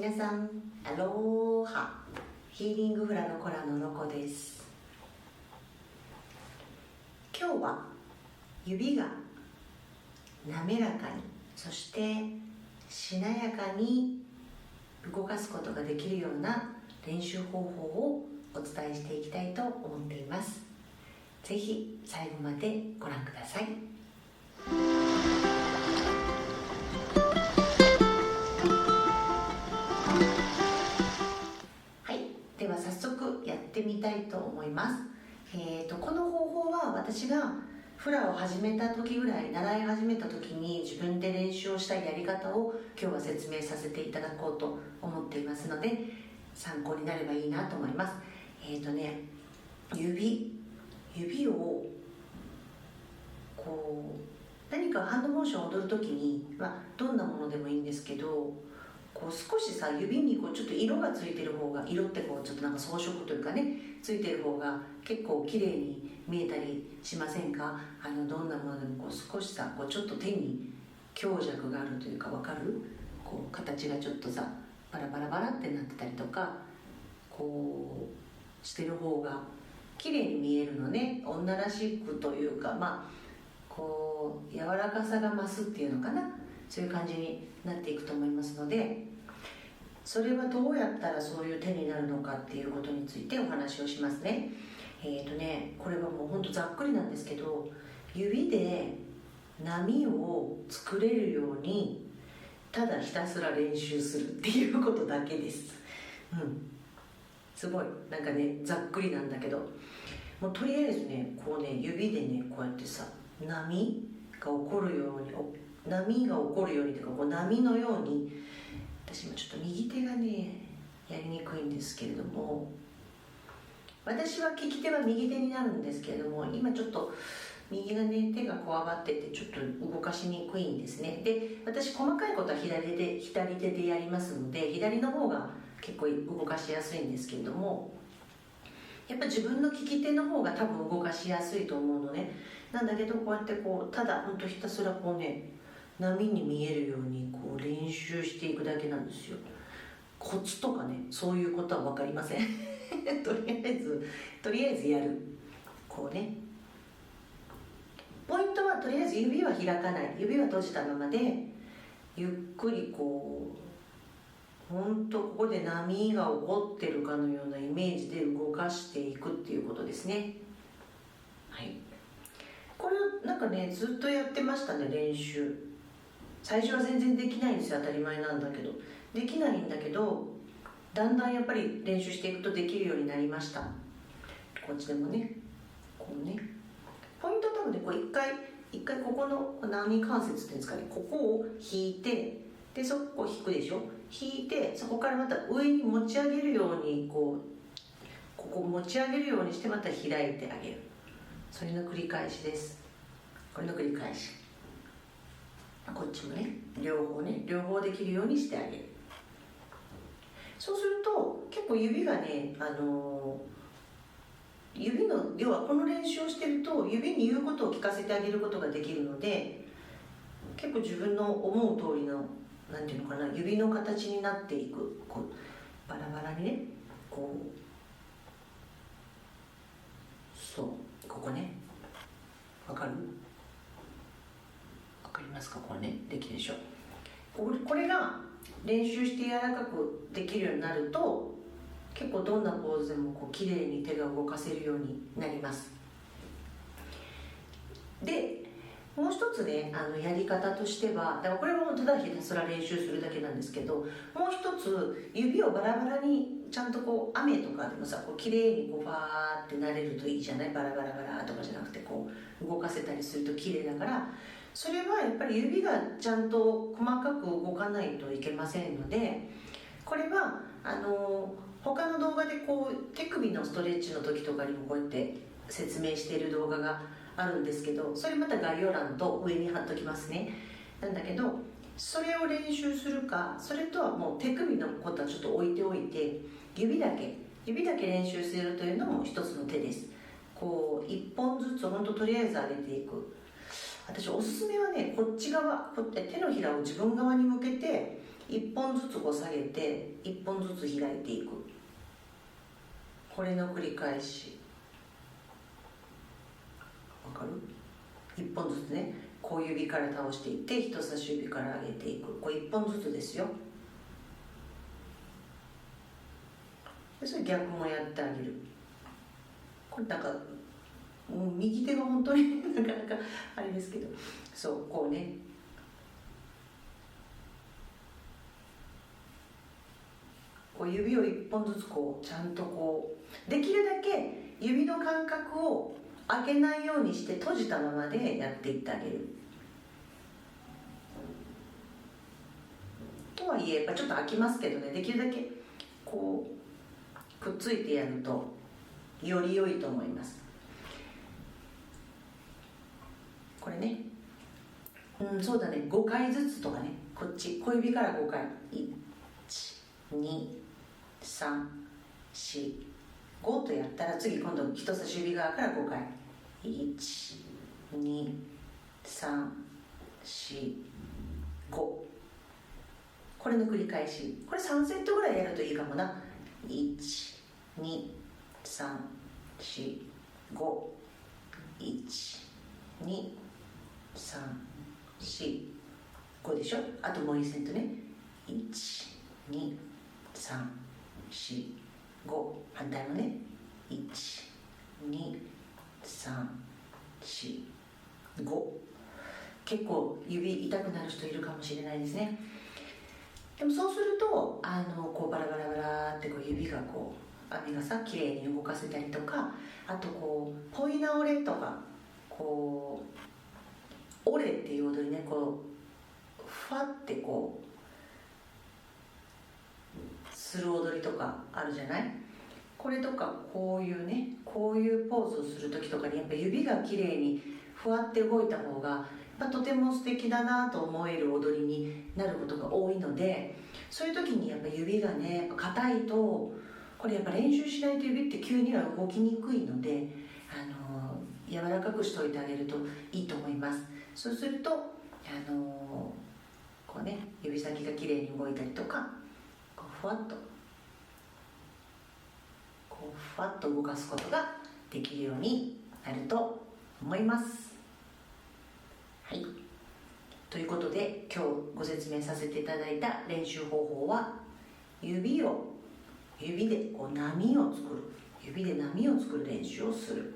皆さんアローハ。ヒーリングフラのコラのロコです。今日は指が滑らかに、そしてしなやかに動かすことができるような練習方法をお伝えしていきたいと思っています。ぜひ最後までご覧ください。では早速やってみたいと思います。この方法は私がフラを始めた時ぐらい、習い始めた時に自分で練習をしたやり方を今日は説明させていただこうと思っていますので、参考になればいいなと思います。指をこう何かハンドモーションを踊る時に、どんなものでもいいんですけど、こう少しさ、指にこうちょっと色がついてる方が、色ってこうちょっとなんか装飾というかね、ついてる方が結構綺麗に見えたりしませんか？どんなものでもこう少しさ、こうちょっと手に強弱があるというか、わかる？こう形がちょっとさ、バラバラバラってなってたりとか、こうしてる方が綺麗に見えるのね。女らしくというか、こう柔らかさが増すっていうのかな、そういう感じになっていくと思いますので、それはどうやったらそういう手になるのかっていうことについてお話をしますね。これはもうほんとざっくりなんですけど、指で波を作れるようにただひたすら練習するっていうことだけです。すごいなんかね、ざっくりなんだけど、もうとりあえずね、こうね、指でね、こうやってさ、波が起こるようにというか、こう波のように、私もちょっと右手がねやりにくいんですけれども、私は利き手は右手になるんですけれども、今ちょっと右がね、手がこわばっててちょっと動かしにくいんですね。で、私細かいことは左手でやりますので、左の方が結構動かしやすいんですけれども、やっぱ自分の利き手の方が多分動かしやすいと思うのね。なんだけど、こうやってこうただほんとひたすらこうね、波に見えるようにこう練習していくだけなんですよ。コツとかね、そういうことは分かりませんとりあえずやる。こうね、ポイントはとりあえず指は開かない、指は閉じたままでゆっくりこう、ほんとここで波が起こってるかのようなイメージで動かしていくっていうことですね。これなんかね、ずっとやってましたね、練習。最初は全然できないんですよ、当たり前なんだけど。できないんだけど、だんだんやっぱり練習していくとできるようになりました。こっちでもね、こうね、ポイントは多分ね、こう一回ここの波関節っていうんですかね、ここを引いて、でそこを引くでしょ、引いてそこからまた上に持ち上げるように、ここ持ち上げるようにしてまた開いてあげる。それの繰り返しです。これの繰り返し。こっちもね、両方できるようにしてあげる。そうすると結構指がね、指の、要はこの練習をしてると指に言うことを聞かせてあげることができるので、結構自分の思う通りの、なんていうのかな、指の形になっていく。こうバラバラにね、こう、そう、ここね、わかりますか？これね、できるでしょ。これが練習して柔らかくできるようになると、結構どんなポーズでもこう綺麗に手が動かせるようになります。で、もう一つね、やり方としては、だからこれもただひたすら練習するだけなんですけど、もう一つ指をバラバラにちゃんとこう雨とかでもさ、こう綺麗にこうバーってなれるといいじゃない。バラバラバラとかじゃなくて、こう動かせたりすると綺麗だから、それはやっぱり指がちゃんと細かく動かないといけませんので、これは他の動画でこう手首のストレッチの時とかにもこうやって説明している動画があるんですけど、それまた概要欄と上に貼っときますね。なんだけど、それを練習するか、それとはもう手首のことはちょっと置いておいて、指だけ練習するというのも一つの手です。こう一本ずつほんととりあえず上げていく。私おすすめはね、こっち側、手のひらを自分側に向けて1本ずつこう下げて1本ずつ開いていく、これの繰り返し。わかる？1本ずつね、小指から倒していって人差し指から上げていく、これ1本ずつですよ。でそれ逆もやってあげる。これなんか右手が本当になかなかあれですけど、そうこうね、こう指を1本ずつこうちゃんとこうできるだけ指の間隔を開けないようにして閉じたままでやっていってあげる。とはいえやっぱちょっと開きますけどね、できるだけこうくっついてやるとより良いと思います。これね、そうだね、5回ずつとかね、こっち小指から5回、12345とやったら、次今度人差し指側から5回、12345、これの繰り返し。これ3セットぐらいやるといいかもな。12345でしょ。あともう1セットね。12345、反対もね。12345。結構指痛くなる人いるかもしれないですね。でもそうするとこうバラバラバラってこう指がこう網がさ綺麗に動かせたりとか、あとこうポイナオレとか、こうオレっていう踊りね、こうファってこうする踊りとかあるじゃない。これとかこういうね、こういうポーズをする時とかにやっぱ指が綺麗にふわって動いた方がとても素敵だなと思える踊りになることが多いので、そういう時にやっぱ指がね硬いと、これやっぱ練習しないと指って急には動きにくいので、柔らかくしといてあげるといいと思います。そうするとこうね、指先が綺麗に動いたりとか、こうふわっとこうふわっと動かすことができるようになると思います。はい、ということで今日ご説明させていただいた練習方法は、指でこう波を作る、指で波を作る練習をする。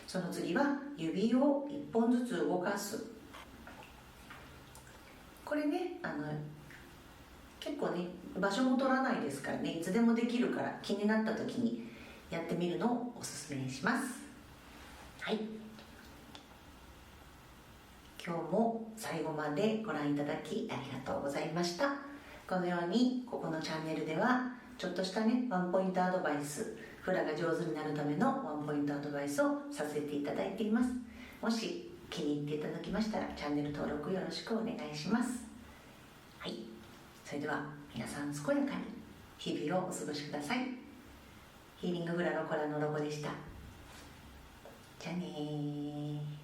その次は指を1本ずつ動かす。これね結構ね場所も取らないですからね、いつでもできるから、気になった時にやってみるのをおすすめします。はい、今日も最後までご覧いただきありがとうございました。このようにここのチャンネルではちょっとしたねワンポイントアドバイス、フラが上手になるためのワンポイントアドバイスをさせていただいています。もし気に入っていただきましたらチャンネル登録よろしくお願いします。はい、それでは皆さん健やかに日々をお過ごしください。ヒーリングフラのコラのロゴでした。じゃあねー。